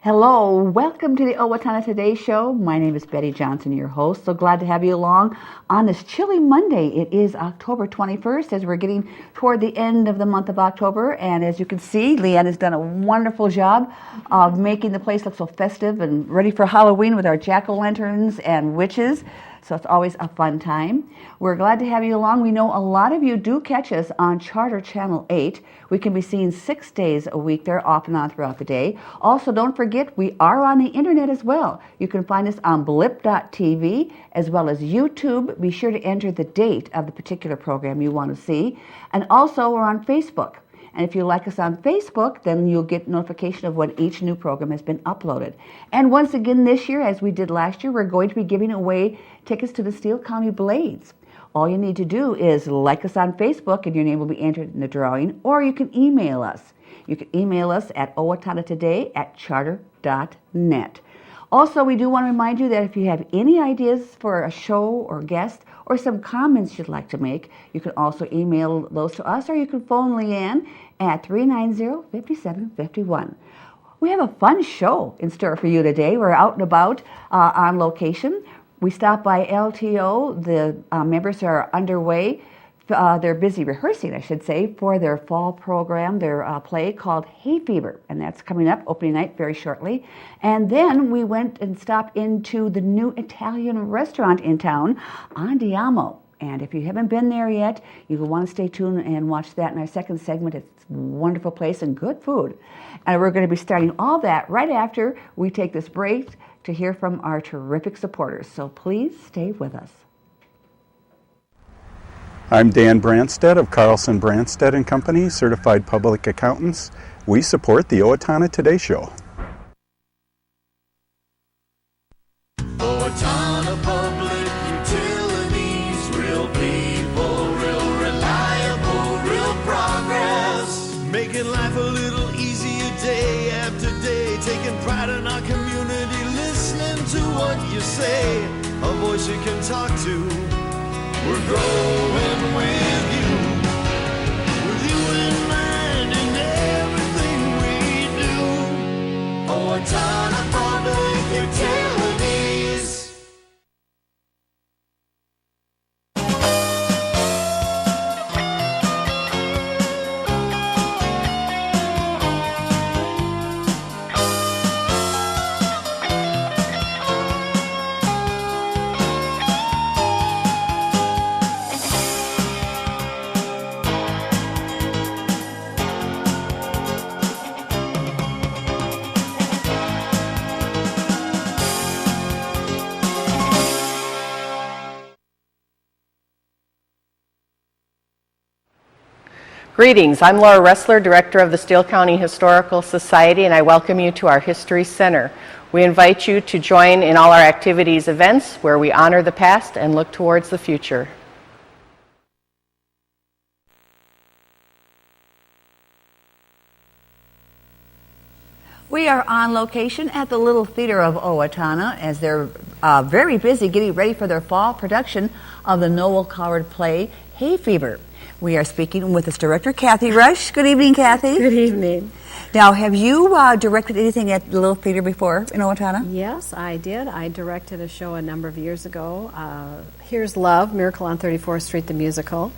Hello, welcome to the Owatonna Today Show. My name is Betty Johnson, your host. So glad to have you along on this chilly Monday. It is October 21st as we're getting toward the end of the month of October. And as you can see, Leanne has done a wonderful job of making the place look so festive and ready for Halloween with our jack-o'-lanterns and witches. So it's always a fun time. We're glad to have you along. We know a lot of you do catch us on Charter Channel 8. We can be seen 6 days a week there, off and on throughout the day. Also, don't forget, we are on the internet as well. You can find us on blip.tv as well as YouTube. Be sure to enter the date of the particular program you want to see. And also, we're on Facebook. And if you like us on Facebook, then you'll get notification of when each new program has been uploaded. And once again this year, as we did last year, we're going to be giving away tickets to the Steele County Blades. All you need to do is like us on Facebook and your name will be entered in the drawing, or you can email us. You can email us at owatonatoday@charter.net. Also, we do want to remind you that if you have any ideas for a show or guest or some comments you'd like to make, you can also email those to us, or you can phone Leanne at 390-5751. We have a fun show in store for you today. We're out and about on location. We stopped by LTO. The members are underway. They're busy rehearsing, I should say, for their fall program, their play called Hay Fever, and that's coming up, opening night, very shortly. And then we went and stopped into the new Italian restaurant in town, Andiamo. And if you haven't been there yet, you will want to stay tuned and watch that in our second segment. It's a wonderful place and good food. And we're going to be starting all that right after we take this break to hear from our terrific supporters. So please stay with us. I'm Dan Branstead of Carlson Branstead and Company, Certified Public Accountants. We support the Owatonna Today Show. Owatonna Public Utilities, real people, real reliable, real progress. Making life a little easier day after day, taking pride in our community, listening to what you say, a voice you can talk to. We're growing with you in mind in everything we do. Owatonna Public Utilities. Greetings, I'm Laura Ressler, Director of the Steele County Historical Society, and I welcome you to our History Center. We invite you to join in all our activities, events, where we honor the past and look towards the future. We are on location at the Little Theatre of Owatonna as they're very busy getting ready for their fall production of the Noel Coward play, Hay Fever. We are speaking with its director, Kathy Rush. Good evening, Kathy. Good evening. Now, have you directed anything at the Little Theatre before in Owatonna? Yes, I did. I directed a show a number of years ago. Here's Love, Miracle on 34th Street, the musical.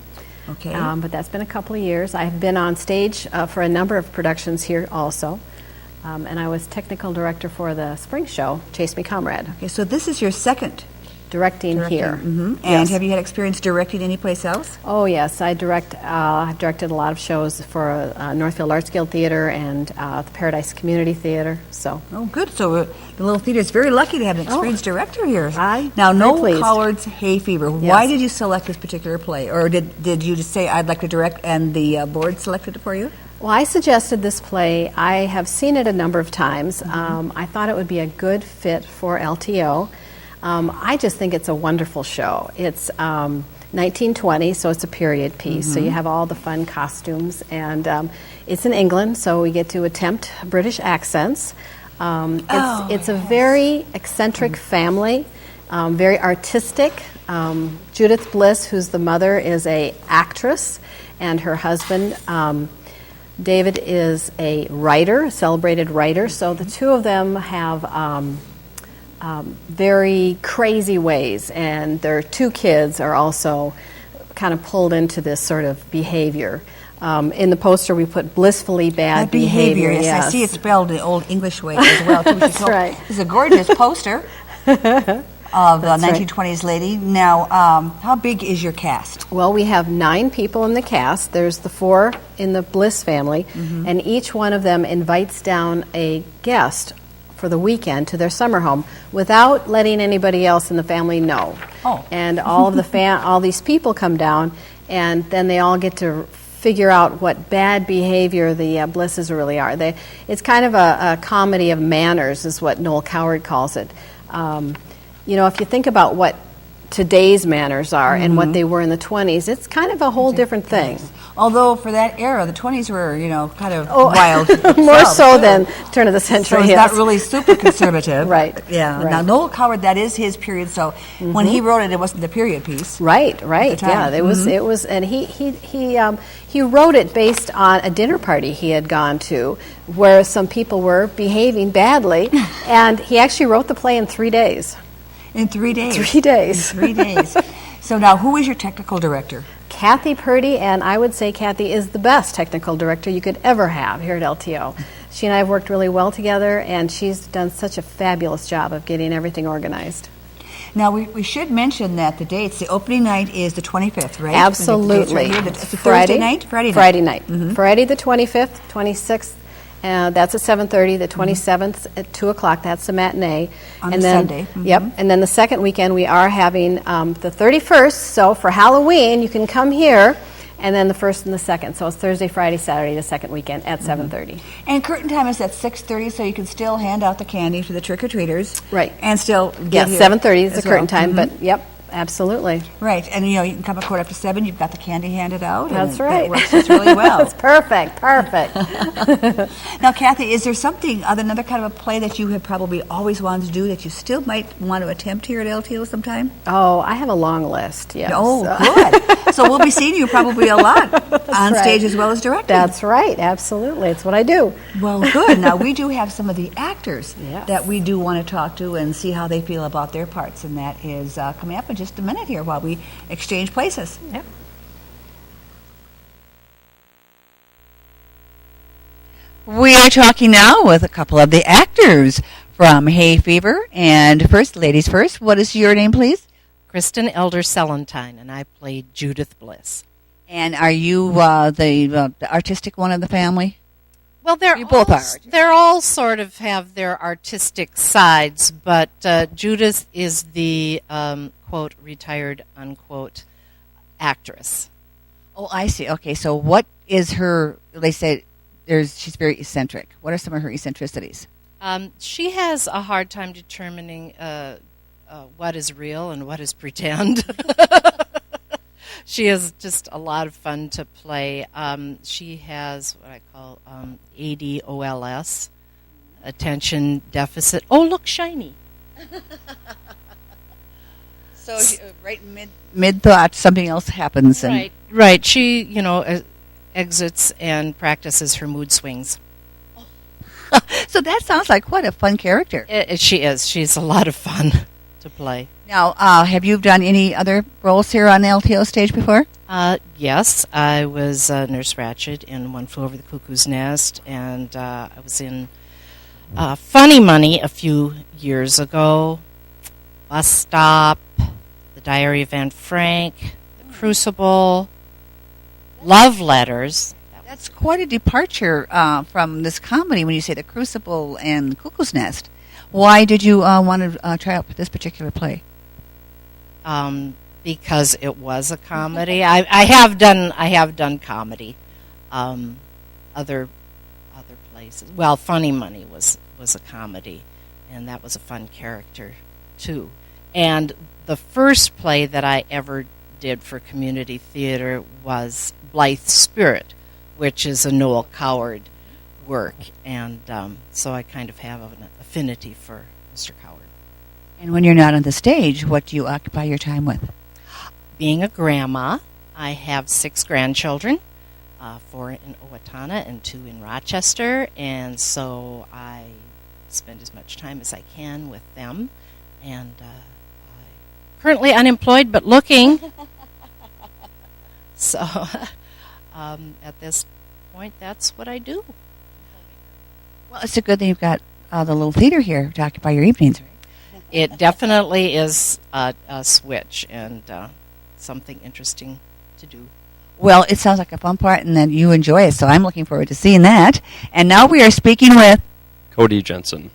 Okay. But that's been a couple of years. I've been on stage for a number of productions here also. And I was technical director for the spring show, Chase Me Comrade. Okay, so this is your second Directing here. Mm-hmm. And Yes. have you had experience directing anyplace else? Oh yes, I've directed a lot of shows for Northfield Arts Guild Theater and the Paradise Community Theater. So. Oh, good. So the Little Theatre is very lucky to have an experienced director here. Now, very Noel pleased. Coward's Hay Fever. Yes. Why did you select this particular play? Or did you just say, I'd like to direct, and the board selected it for you? Well, I suggested this play. I have seen it a number of times. I thought it would be a good fit for LTO. I just think it's a wonderful show. It's 1920, so it's a period piece. So you have all the fun costumes, and it's in England, so we get to attempt British accents. It's a very eccentric family, very artistic. Judith Bliss, who's the mother, is a actress, and her husband David is a writer, a celebrated writer, so the two of them have very crazy ways, and their two kids are also kind of pulled into this sort of behavior. In the poster, we put blissfully bad behavior. Yes, I see it spelled the old English way as well. Too. That's right. It's a gorgeous poster of the 1920s lady. Now, how big is your cast? Well, we have 9 people in the cast. There's the 4 in the Bliss family, and each one of them invites down a guest for the weekend to their summer home without letting anybody else in the family know. Oh. And all of all these people come down, and then they all get to figure out what bad behavior the Blisses really are. It's kind of a comedy of manners, is what Noel Coward calls it. If you think about what today's manners are and what they were in the 20s, it's kind of a whole different thing. Although for that era, the 20s were, kind of wild. More so than turn of the century. So it's not really super conservative. Right. Yeah. Right. Now, Noel Coward, that is his period, so when he wrote it, it wasn't the period piece. Right. Yeah, it was, and he wrote it based on a dinner party he had gone to where some people were behaving badly, and he actually wrote the play in 3 days. In 3 days? 3 days. 3 days. So now, who is your technical director? Kathy Purdy, and I would say Kathy is the best technical director you could ever have here at LTO. She and I have worked really well together, and she's done such a fabulous job of getting everything organized. Now, we should mention that the dates, the opening night is the 25th, right? Absolutely. It's a Thursday night? Friday night. Friday the 25th, 26th. That's at 7:30. The 27th at 2 o'clock. That's the matinee. On Sunday. Yep. And then the second weekend we are having the 31st. So for Halloween, you can come here. And then the 1st and the 2nd. So it's Thursday, Friday, Saturday, the second weekend at 7:30. And curtain time is at 6:30, so you can still hand out the candy to the trick-or-treaters. Right. And still get here 7:30 is the as curtain well. time. But yep. Absolutely. Right, and you can come a quarter after 7, you've got the candy handed out. That's and right. That works just really well. It's perfect. Now, Kathy, is there something, another kind of a play that you have probably always wanted to do that you still might want to attempt here at LTO sometime? Oh, I have a long list, yes. Oh, good. So we'll be seeing you probably a lot on stage as well as directing. That's right, absolutely. It's what I do. Well, good. Now, we do have some of the actors Yes. that we do want to talk to and see how they feel about their parts, and that is coming up in just a minute here while we exchange places. Yep. We are talking now with a couple of the actors from Hay Fever. And first, ladies first, what is your name, please? Kristin Elder Selentine, and I played Judith Bliss. And are you the artistic one of the family? Well, You both are. They're all sort of have their artistic sides, but Judith is the quote retired unquote actress. Oh, I see. Okay, so what is her? They say she's very eccentric. What are some of her eccentricities? She has a hard time determining what is real and what is pretend. She is just a lot of fun to play. She has what I call ADOLS, attention deficit. Oh, look, shiny. So right mid thought, something else happens. And Right. She, exits and practices her mood swings. So that sounds like quite a fun character. She is. She's a lot of fun to play. Now, have you done any other roles here on LTO stage before? Yes, I was Nurse Ratched in One Flew Over the Cuckoo's Nest, and I was in Funny Money a few years ago, Bus Stop, The Diary of Anne Frank, The Crucible, Love Letters. That's quite a departure from this comedy when you say The Crucible and The Cuckoo's Nest. Why did you want to try out for this particular play? Because it was a comedy. I have done comedy, other places. Well, Funny Money was a comedy, and that was a fun character too. And the first play that I ever did for community theater was Blithe Spirit, which is a Noel Coward work, and so I kind of have an affinity for Mr. Coward. And when you're not on the stage, what do you occupy your time with? Being a grandma, I have 6 grandchildren. 4 in Owatonna and 2 in Rochester, and so I spend as much time as I can with them. And I'm currently unemployed but looking. So at this point, that's what I do. Well, it's a good thing you've got the little theater here to occupy your evenings, right? It definitely is a switch and something interesting to do. Well, it sounds like a fun part, and then you enjoy it, so I'm looking forward to seeing that. And now we are speaking with... Cody Jensen.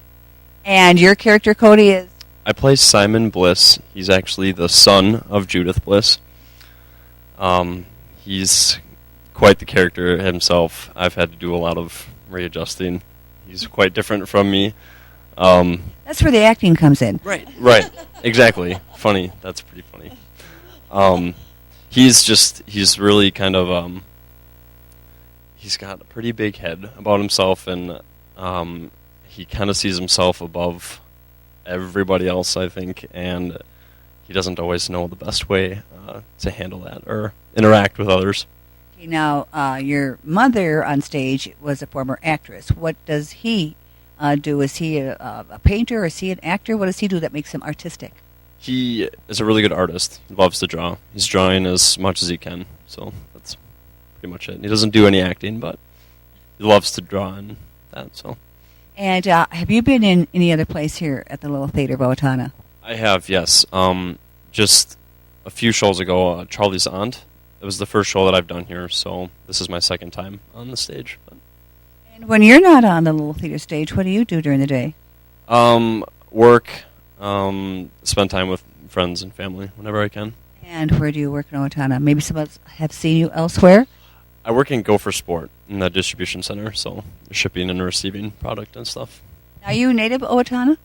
And your character, Cody, is... I play Simon Bliss. He's actually the son of Judith Bliss. He's quite the character himself. I've had to do a lot of readjusting. He's quite different from me. That's where the acting comes in. Right, exactly. Funny. That's pretty funny. He's really kind of, he's got a pretty big head about himself, and he kind of sees himself above everybody else, I think, and he doesn't always know the best way to handle that or interact with others. Okay, now, your mother on stage was a former actress. What does he do? Is he a painter? Is he an actor? What does he do that makes him artistic? He is a really good artist. He loves to draw. He's drawing as much as he can, so that's pretty much it. He doesn't do any acting, but he loves to draw and that, so. And have you been in any other place here at the Little Theatre of Owatonna? I have, yes. Just a few shows ago, Charlie's Aunt. It was the first show that I've done here, so this is my second time on the stage. But. And when you're not on the Little Theatre stage, what do you do during the day? Work, spend time with friends and family whenever I can. And where do you work in Owatonna? Maybe some of us have seen you elsewhere? I work in Gopher Sport in the distribution center, so shipping and receiving product and stuff. Are you native Owatonna?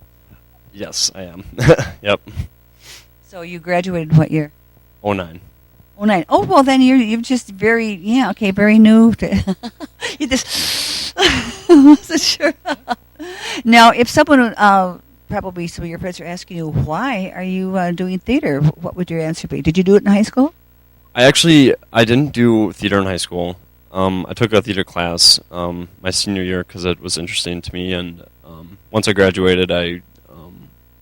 Yes, I am. Yep. So you graduated what year? 09. 09. Oh, well, then you're just very new to... You just... wasn't sure. Now, if someone, probably some of your friends are asking you, why are you doing theater? What would your answer be? Did you do it in high school? I didn't do theater in high school. I took a theater class my senior year because it was interesting to me, and once I graduated, I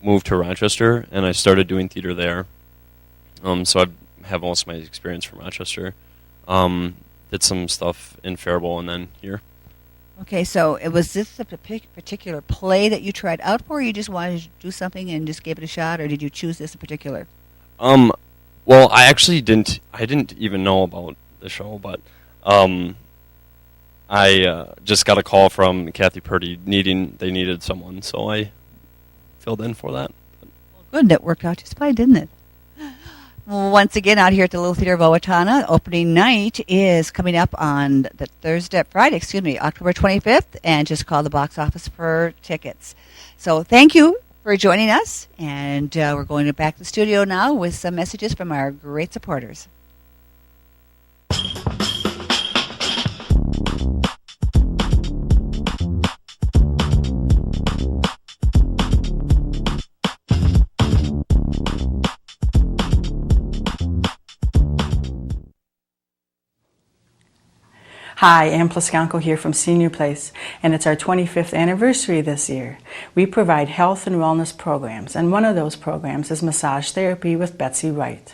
moved to Rochester, and I started doing theater there. So I have most of my experience from Rochester. Did some stuff in Faribault and then here. Okay, so was this a particular play that you tried out for, or you just wanted to do something and just gave it a shot, or did you choose this in particular? Well, I actually didn't even know about the show, but I just got a call from Kathy Purdy they needed someone, so I filled in for that. Well, good, that worked out just fine, didn't it? Once again, out here at the Little Theatre of Owatonna, opening night is coming up on the Friday, October 25th, and just call the box office for tickets. So thank you for joining us, and we're going back to the studio now with some messages from our great supporters. Hi, Ann Plascanco here from Senior Place, and it's our 25th anniversary this year. We provide health and wellness programs, and one of those programs is massage therapy with Betsy Wright.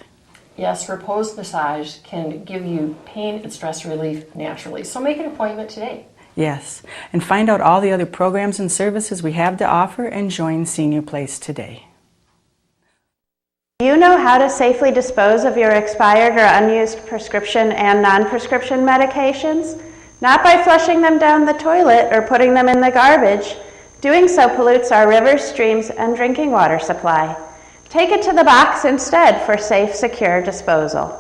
Yes, Repose Massage can give you pain and stress relief naturally, so make an appointment today. Yes, and find out all the other programs and services we have to offer and join Senior Place today. Do you know how to safely dispose of your expired or unused prescription and non-prescription medications? Not by flushing them down the toilet or putting them in the garbage. Doing so pollutes our rivers, streams, and drinking water supply. Take it to the box instead for safe, secure disposal.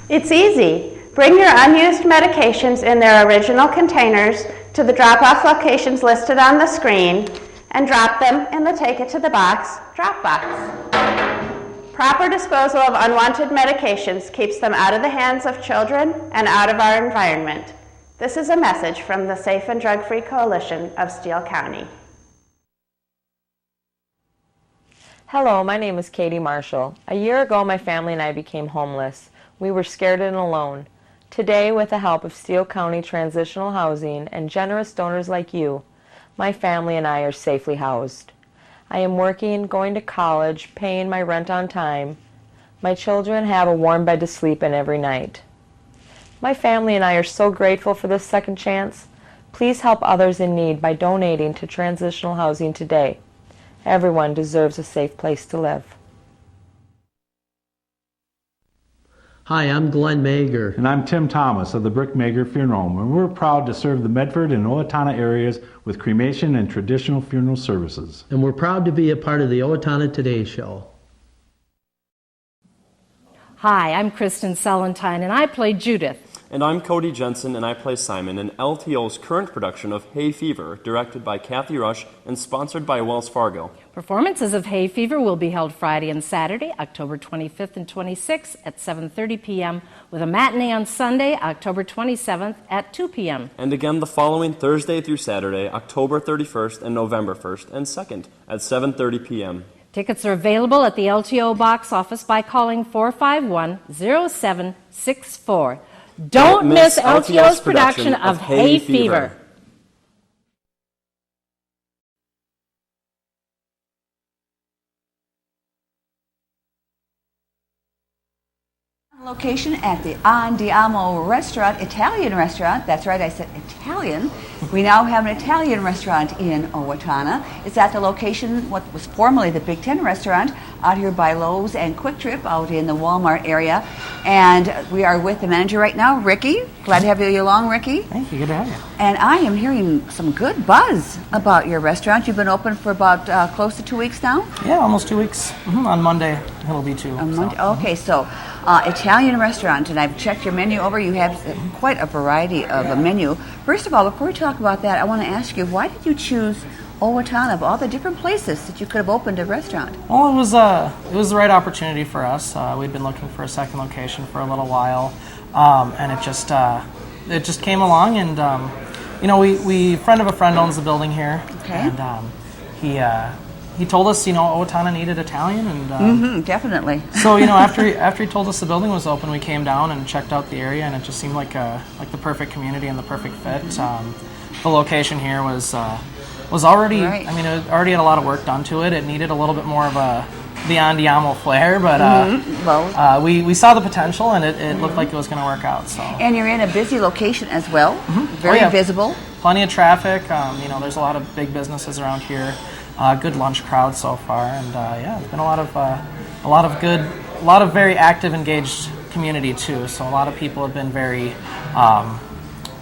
It's easy. Bring your unused medications in their original containers to the drop-off locations listed on the screen and drop them in the Take It to the Box drop box. Proper disposal of unwanted medications keeps them out of the hands of children and out of our environment. This is a message from the Safe and Drug-Free Coalition of Steele County. Hello, my name is Katie Marshall. A year ago, my family and I became homeless. We were scared and alone. Today, with the help of Steele County Transitional Housing and generous donors like you, my family and I are safely housed. I am working, going to college, paying my rent on time. My children have a warm bed to sleep in every night. My family and I are so grateful for this second chance. Please help others in need by donating to transitional housing today. Everyone deserves a safe place to live. Hi, I'm Glenn Mager. And I'm Tim Thomas of the Brick Mager Funeral Home, and we're proud to serve the Medford and Owatonna areas with cremation and traditional funeral services. And we're proud to be a part of the Owatonna Today Show. Hi, I'm Kristin Selentine, and I play Judith. And I'm Cody Jensen, and I play Simon in LTO's current production of Hay Fever, directed by Kathy Rush and sponsored by Wells Fargo. Performances of Hay Fever will be held Friday and Saturday, October 25th and 26th at 7:30 p.m., with a matinee on Sunday, October 27th at 2 p.m. And again the following Thursday through Saturday, October 31st and November 1st and 2nd at 7:30 p.m. Tickets are available at the LTO box office by calling 451-0764. Don't miss LTO's production of Hay Fever. Location at the Andiamo Italian Restaurant. That's right, I said Italian. We now have an Italian restaurant in Owatonna. It's at the location, what was formerly the Big Ten restaurant, out here by Lowe's and Quick Trip, out in the Walmart area. And we are with the manager right now, Ricky. Glad to have you along, Ricky. Thank you, good to have you. And I am hearing some good buzz about your restaurant. You've been open for about close to 2 weeks now? Yeah, almost 2 weeks. On Monday, it'll be 2. On Monday? Okay, so Italian restaurant, and I've checked your menu over. You have quite a variety of a menu. First of all, before we talk about that, I want to ask you, why did you choose Owatonna of all the different places that you could have opened a restaurant? Well, it was the right opportunity for us. We'd been looking for a second location for a little while, and it just came along. And we friend of a friend owns the building here, okay. And he told us, Owatonna needed Italian, and definitely. So after he told us the building was open, we came down and checked out the area, and it just seemed like the perfect community and the perfect fit. The location here was already, right. it already had a lot of work done to it. It needed a little bit more of the Andiamo flair, but we saw the potential, and it looked like it was going to work out. So. And you're in a busy location as well, very visible. Plenty of traffic. There's a lot of big businesses around here. Good lunch crowd so far, and it's been a lot of very active, engaged community too. So a lot of people have been very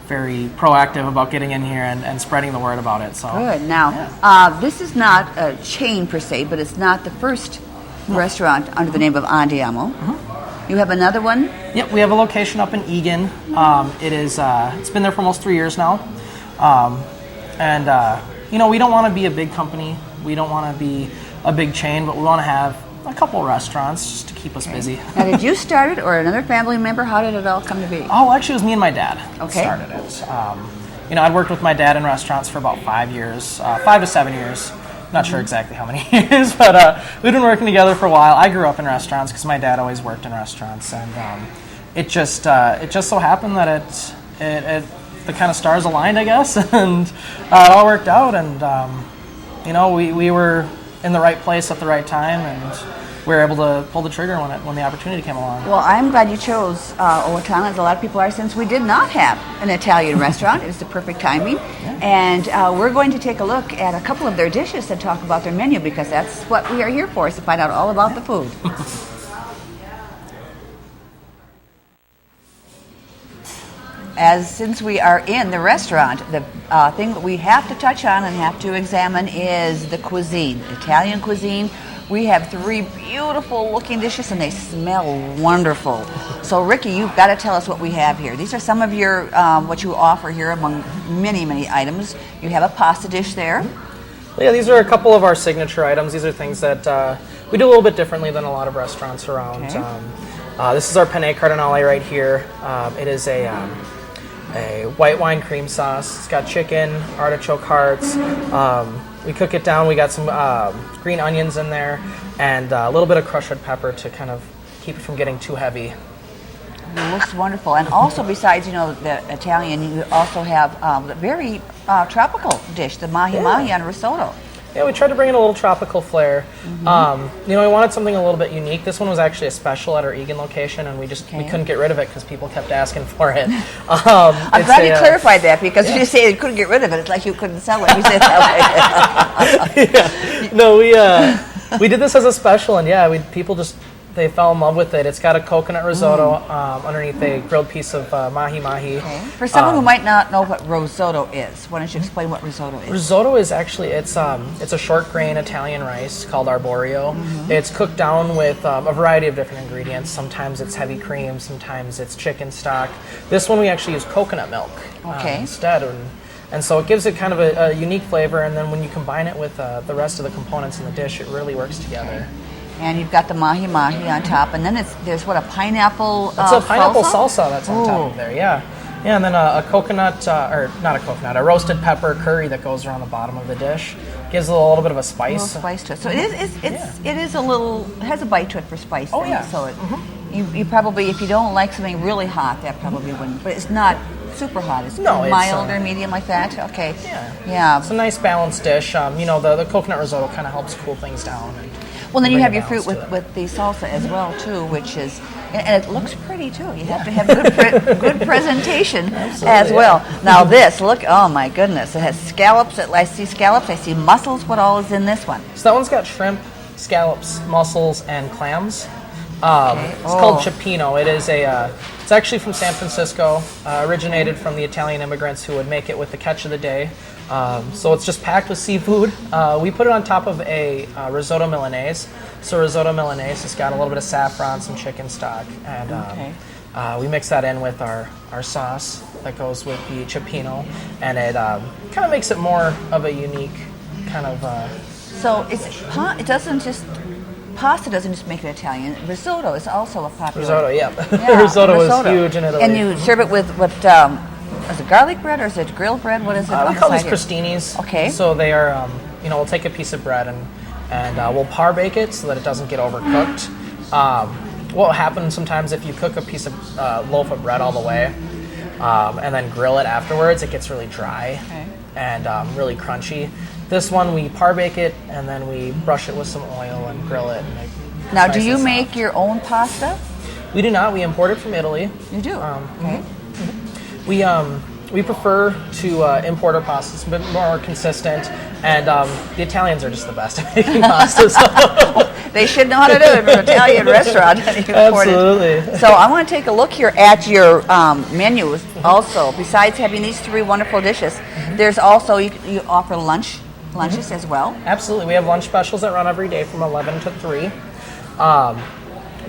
proactive about getting in here and spreading the word about it. So good. Now, this is not a chain per se, but it's not the first restaurant under the name of Andiamo. You have another one? Yep, we have a location up in Eagan. It's been there for almost 3 years now, we don't want to be a big company. We don't want to be a big chain, but we want to have a couple restaurants just to keep us busy. Now, did you start it or another family member? How did it all come to be? Oh, actually, it was me and my dad that started it. I'd worked with my dad in restaurants for about 5 years, 5 to 7 years. Not sure exactly how many years, but we've been working together for a while. I grew up in restaurants because my dad always worked in restaurants, and it just so happened that the kind of stars aligned, I guess, and it all worked out, and we were in the right place at the right time, and we were able to pull the trigger when the opportunity came along. Well, I'm glad you chose Owatonna, as a lot of people are, since we did not have an Italian restaurant. It was the perfect timing. Yeah. And we're going to take a look at a couple of their dishes and talk about their menu, because that's what we are here for, is to find out all about the food. Since we are in the restaurant, the thing that we have to touch on and have to examine is the cuisine, Italian cuisine. We have 3 beautiful looking dishes, and they smell wonderful. So Ricky, you've got to tell us what we have here. These are some of your, what you offer here among many, many items. You have a pasta dish there. Yeah, these are a couple of our signature items. These are things that we do a little bit differently than a lot of restaurants around. Okay. This is our penne cardinale right here. It is a white wine cream sauce. It's got chicken, artichoke hearts. We cook it down. We got some green onions in there, and a little bit of crushed red pepper to kind of keep it from getting too heavy. looks wonderful. And also, besides, the Italian, you also have the very tropical dish, the mahi-mahi on risotto. Yeah, we tried to bring in a little tropical flair. We wanted something a little bit unique. This one was actually a special at our Egan location, and we couldn't get rid of it because people kept asking for it. I'm glad you clarified that, because if you say you couldn't get rid of it, it's like you couldn't sell it. You said that way. Yeah. No, we did this as a special, and people just they fell in love with it. It's got a coconut risotto underneath a grilled piece of mahi-mahi. Okay. For someone who might not know what risotto is, why don't you explain what risotto is? Risotto is actually, it's a short grain Italian rice called arborio. It's cooked down with a variety of different ingredients. Sometimes it's heavy cream, sometimes it's chicken stock. This one we actually use coconut milk instead. And so it gives it kind of a unique flavor, and then when you combine it with the rest of the components in the dish, it really works together. And you've got the mahi-mahi on top, and then there's a pineapple It's a pineapple salsa that's on top of there, yeah. Yeah, and then a coconut, or not a coconut, a roasted pepper curry that goes around the bottom of the dish. Gives it a little bit of a spice. A little spice to it. So it is a little, it has a bite to it for spice. Oh, yeah. So you probably, if you don't like something really hot, that probably wouldn't, but it's not super hot. It's mild or medium like that. Okay. Yeah. It's a nice balanced dish. The coconut risotto kind of helps cool things down. Well, then you have your fruit with the salsa as well, too, which is, and it looks pretty, too. You have to have good presentation as well. Now this, look, oh my goodness, it has scallops. I see scallops, I see mussels. What all is in this one? So that one's got shrimp, scallops, mussels, and clams. It's called cioppino. It's actually from San Francisco, originated from the Italian immigrants who would make it with the catch of the day. So it's just packed with seafood. We put it on top of a risotto Milanese. So risotto Milanese has got a little bit of saffron, some chicken stock, and we mix that in with our sauce that goes with the cioppino, and it kind of makes it more of a unique kind of... So it doesn't just... Pasta doesn't just make it Italian. Risotto is also a popular... Risotto, yeah. Risotto is huge in Italy. And you serve it with what... is it garlic bread or is it grilled bread? What is it? We call these crostinis. Okay. So they are, we'll take a piece of bread and we'll par bake it so that it doesn't get overcooked. What will happen sometimes if you cook a piece of loaf of bread all the way and then grill it afterwards, it gets really dry and really crunchy. This one, we par bake it and then we brush it with some oil and grill it. And now, do you make your own pasta? We do not. We import it from Italy. You do? Okay. We prefer to import our pasta. It's a bit more consistent, and the Italians are just the best at making pasta. So. They should know how to do it for an Italian restaurant. Absolutely. So I want to take a look here at your menu also. Besides having these three wonderful dishes, there's also, you offer lunches as well? Absolutely. We have lunch specials that run every day from 11 to 3.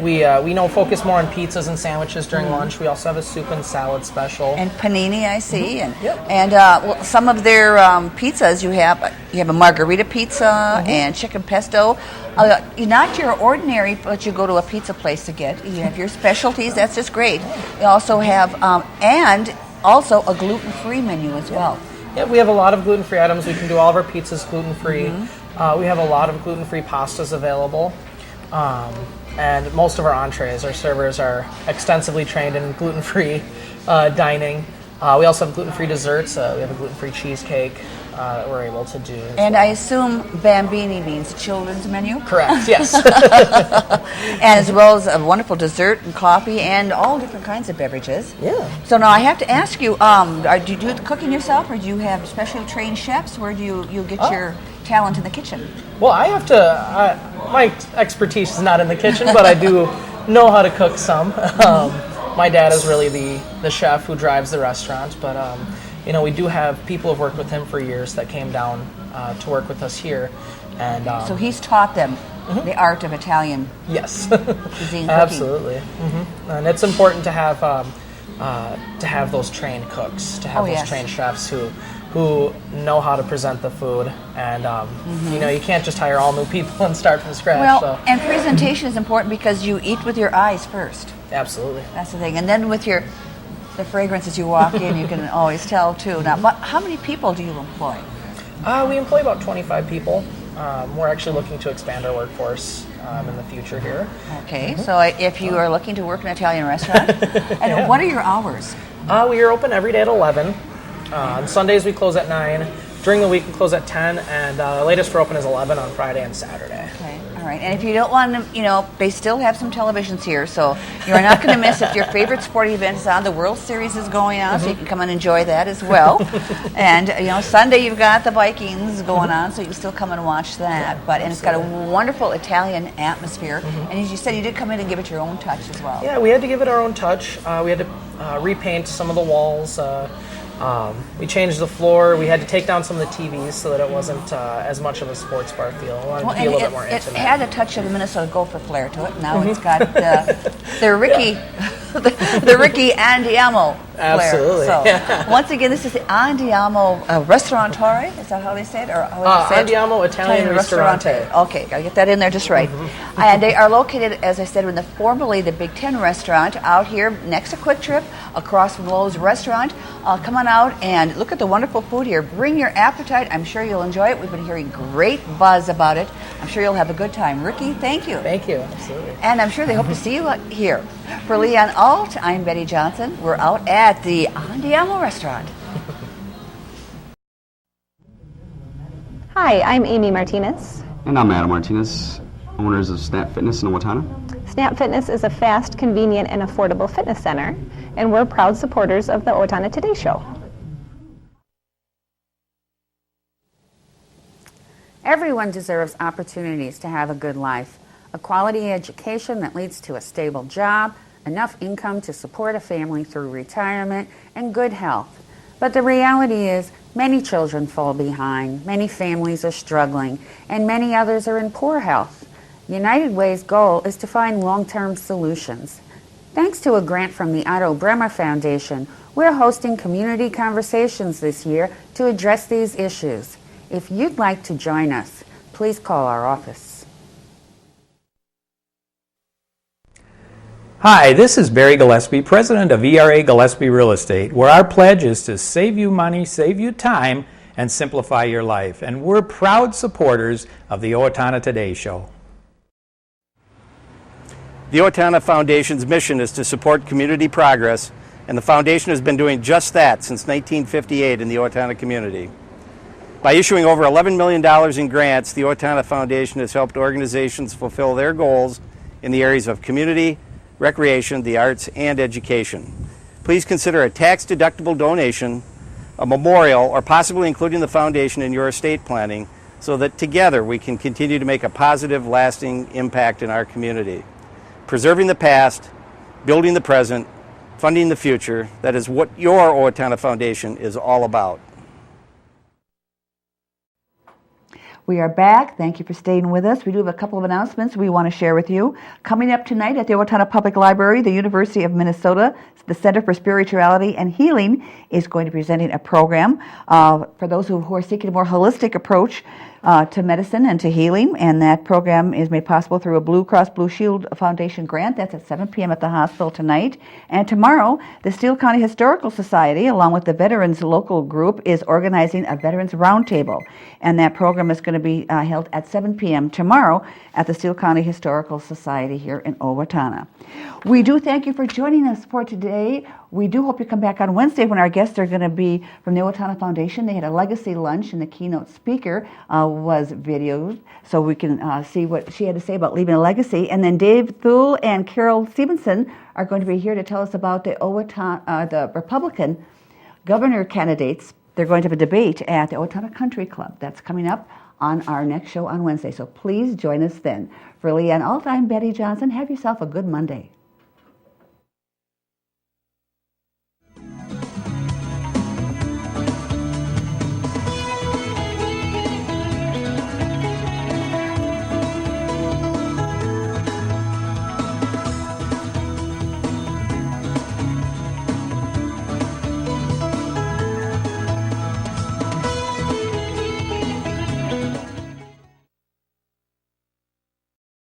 We focus more on pizzas and sandwiches during lunch. We also have a soup and salad special. And panini, I see. And some of their pizzas, you have a margarita pizza and chicken pesto. Not your ordinary, but you go to a pizza place to get. You have your specialties. That's just great. You also have, and also a gluten-free menu as well. Yeah, we have a lot of gluten-free items. We can do all of our pizzas gluten-free. We have a lot of gluten-free pastas available. And most of our entrees, our servers are extensively trained in gluten-free dining. We also have gluten-free desserts. We have a gluten-free cheesecake that we're able to do. And I assume Bambini means children's menu? Correct, yes. And as well as a wonderful dessert and coffee and all different kinds of beverages. Yeah. So now I have to ask you, do you do the cooking yourself, or do you have specially trained chefs? Where do you get your talent in the kitchen? Well, I have to, my expertise is not in the kitchen, but I do know how to cook some. My dad is really the chef who drives the restaurant, but we do have people who've worked with him for years that came down to work with us here. And so he's taught them the art of Italian cuisine cooking. Absolutely. And it's important to have those trained cooks, to have those trained chefs who know how to present the food, and you can't just hire all new people and start from scratch. Well, and presentation is important because you eat with your eyes first. Absolutely. That's the thing. And then with the fragrance as you walk in, you can always tell too. Now, how many people do you employ? We employ about 25 people. We're actually looking to expand our workforce in the future here. Okay, so if you are looking to work in an Italian restaurant, and what are your hours? We are open every day at 11. On Sundays we close at 9. During the week we close at 10, and the latest we're open is 11 on Friday and Saturday. Okay, all right. And if you don't want to, they still have some televisions here, so you're not going to miss if your favorite sporting event is on. The World Series is going on, so you can come and enjoy that as well. And Sunday you've got the Vikings going on, so you can still come and watch that. And it's got a wonderful Italian atmosphere. And as you said, you did come in and give it your own touch as well. Yeah, we had to give it our own touch. We had to repaint some of the walls. We changed the floor. We had to take down some of the TVs so that it wasn't as much of a sports bar feel. I wanted to be a little bit more intimate. It had a touch of the Minnesota Gopher flair to it. Now it's got the Ricky, the Ricky Andiamo flair. Absolutely. So once again, this is the Andiamo Ristorante. Is that how they say it? Or how do you say it? Andiamo Italian Ristorante. Okay, gotta get that in there just right. And they are located, as I said, in formerly the Big Ten restaurant out here next to Quick Trip, across from Lowe's Restaurant. Come on out and look at the wonderful food here. Bring your appetite. I'm sure you'll enjoy it. We've been hearing great buzz about it. I'm sure you'll have a good time. Ricky, thank you. Thank you. Absolutely. And I'm sure they hope to see you here. For Leanne Alt, I'm Betty Johnson. We're out at the Andiamo Restaurant. Hi, I'm Amy Martinez. And I'm Adam Martinez, owners of Snap Fitness in Owatonna. Snap Fitness is a fast, convenient, and affordable fitness center, and we're proud supporters of the Owatonna Today Show. Everyone deserves opportunities to have a good life, a quality education that leads to a stable job, enough income to support a family through retirement, and good health. But the reality is, many children fall behind, many families are struggling, and many others are in poor health. United Way's goal is to find long-term solutions. Thanks to a grant from the Otto Bremer Foundation, we're hosting community conversations this year to address these issues. If you'd like to join us, please call our office. Hi, this is Barry Gillespie, president of ERA Gillespie Real Estate, where our pledge is to save you money, save you time, and simplify your life. And we're proud supporters of the Owatonna Today Show. The Owatonna Foundation's mission is to support community progress, and the foundation has been doing just that since 1958 in the Owatonna community. By issuing over $11 million in grants, the Owatonna Foundation has helped organizations fulfill their goals in the areas of community, recreation, the arts, and education. Please consider a tax-deductible donation, a memorial, or possibly including the foundation in your estate planning so that together we can continue to make a positive, lasting impact in our community. Preserving the past, building the present, funding the future, that is what your Owatonna Foundation is all about. We are back. Thank you for staying with us. We do have a couple of announcements we want to share with you. Coming up tonight at the Owatonna Public Library, the University of Minnesota, the Center for Spirituality and Healing is going to be presenting a program for those who are seeking a more holistic approach to medicine and to healing, and that program is made possible through a Blue Cross Blue Shield Foundation grant. That's at 7 p.m. at the hospital tonight. And tomorrow, the Steele County Historical Society, along with the Veterans Local Group, is organizing a Veterans Roundtable, and that program is going to be held at 7 p.m. tomorrow at the Steele County Historical Society here in Owatonna. We do thank you for joining us for today. We do hope you come back on Wednesday when our guests are going to be from the Owatonna Foundation. They had a legacy lunch, and the keynote speaker was videoed, so we can see what she had to say about leaving a legacy. And then Dave Thule and Carol Stevenson are going to be here to tell us about the the Republican governor candidates. They're going to have a debate at the Owatonna Country Club. That's coming up on our next show on Wednesday, so please join us then. For Leanne Alt, I'm Betty Johnson. Have yourself a good Monday.